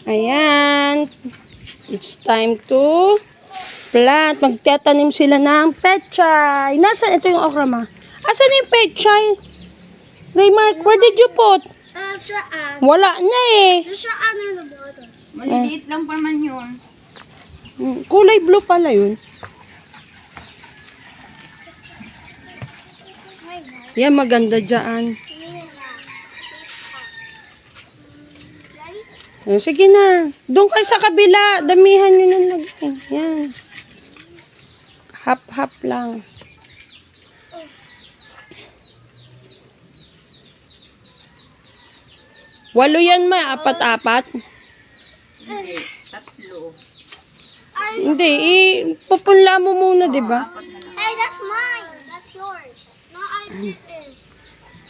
Ayan. It's time to plant. Magtatanim sila ng pechay. Nasaan? Ito yung okra, ma. Asan yung pechay? Raymark, where did you put? Wala na eh. Maliliit lang pa man yun. Kulay blue pala yun. Yan, maganda dyan. Oh, sige na. Doon kayo sa kabila. Damihan nyo ng lagay. Yan. Hap-hap lang. Walo yan, ma. Apat-apat. Hindi, 3. Hindi, pupunla mo muna, di ba? Hey, that's mine. That's yours. No, I didn't.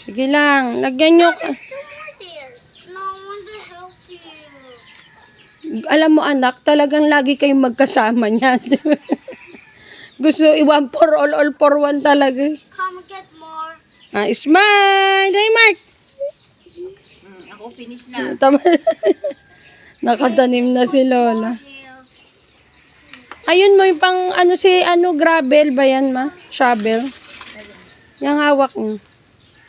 Sige lang. Lagyan nyo. There's two more there. No, I want to help you. Alam mo, anak, talagang lagi kayong magkasama niyan. Gusto, one for all for one talaga. Come get more. Ah, smile! Raymark! Ako finish na. Tama. Nakatanim na si Lola. Ayun mo, yung pang, gravel ba yan, ma? Shovel. Yung hawak mo.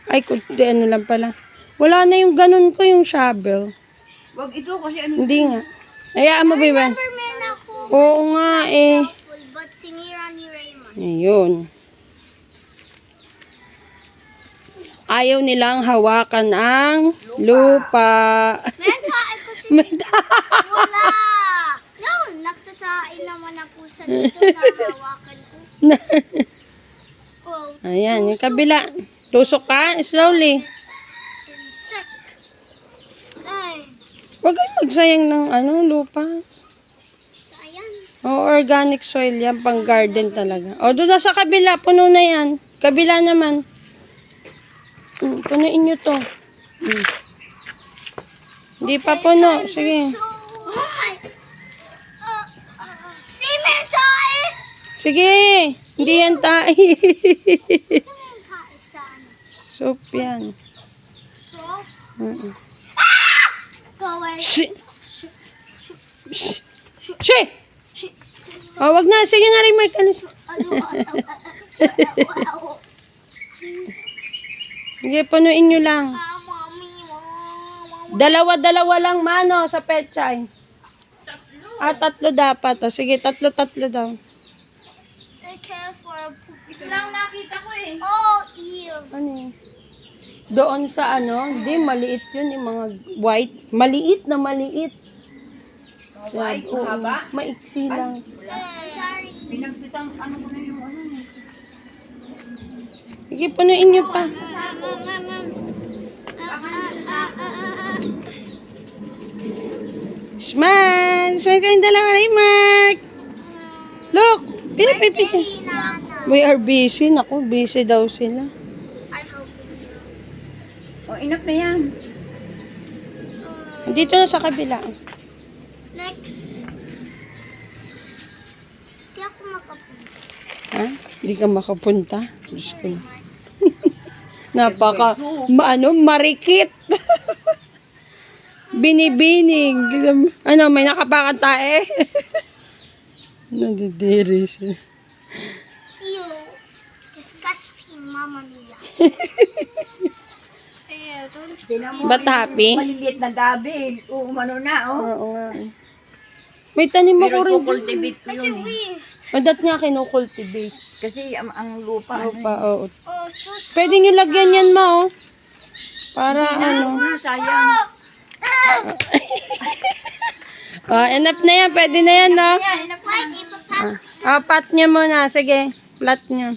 Ay, kundi, lang pala. Wala na yung ganun ko, yung shovel. Wag ito kasi ano. Hindi nga. Hayaan mo, Biban. Superman ako. Oo nga, eh. But sinira ni Raymond. Ayun. Ayaw nilang hawakan ang lupa. May tae kasi May wala. No, nagtatae naman ako sa dito na hawakan ko. Oh, Ayan, yung kabila. Tusok ka, slowly. sick. Ay, Huwag kang magsayang ng lupa. sayang. O, organic soil yan, pang garden talaga. O, doon na sa kabila, puno na yan. Kabila naman. Punuin nyo to. Hindi pa puno. Sige. So, si may tae. Sige. Hindi yan tayo. Tae saan? Soup yan. So, go away. Shi! Shi! O, wag na. Sige na rin, Mark. Alis. Sige, punuin nyo lang. Mommy, Dalawa-dalawa lang, mano, sa pechay. Tatlo dapat. O, sige, tatlo daw. I care for a poop. Ito lang nakita ko eh. Oh, ew. Ano yun? Doon sa hindi, maliit yun, yung mga white. Maliit na maliit. White, Oo, haba. maiksi lang. Sorry. Pinagtitang ano ko na yung ano eh. Sige, punuin nyo pa. Smile! Smile kayong dalawa, Raymark! Look! Pinapipitin. Si Nana. We are busy. Naku, busy daw sila. I hope O, enough na yan. Dito na sa kabila. next. Di ako makapunta. Ha? Hindi ka makapunta? Diyos ko. Napaka, marikit. Binibining. May nakapakan tae. Nadidiri siya. Ew. Disgusting, Mama Mia. Ba't happy? Maliliit na gabi. Umano na, oh. Oo nga. May tanim ako Pero rin. kukultivate ko Kasi yun eh. weaved. Ba't nga kinukultivate? Kasi ang lupa, ano Pa, oo. Oh, so Pwede nyo lagyan yan, ma, oh. Para ano. sayang. Enough na yan. Pwede na yan, no? Yan, enough na. like, ipapat. Pat nyo muna. Sige. Plat nyo.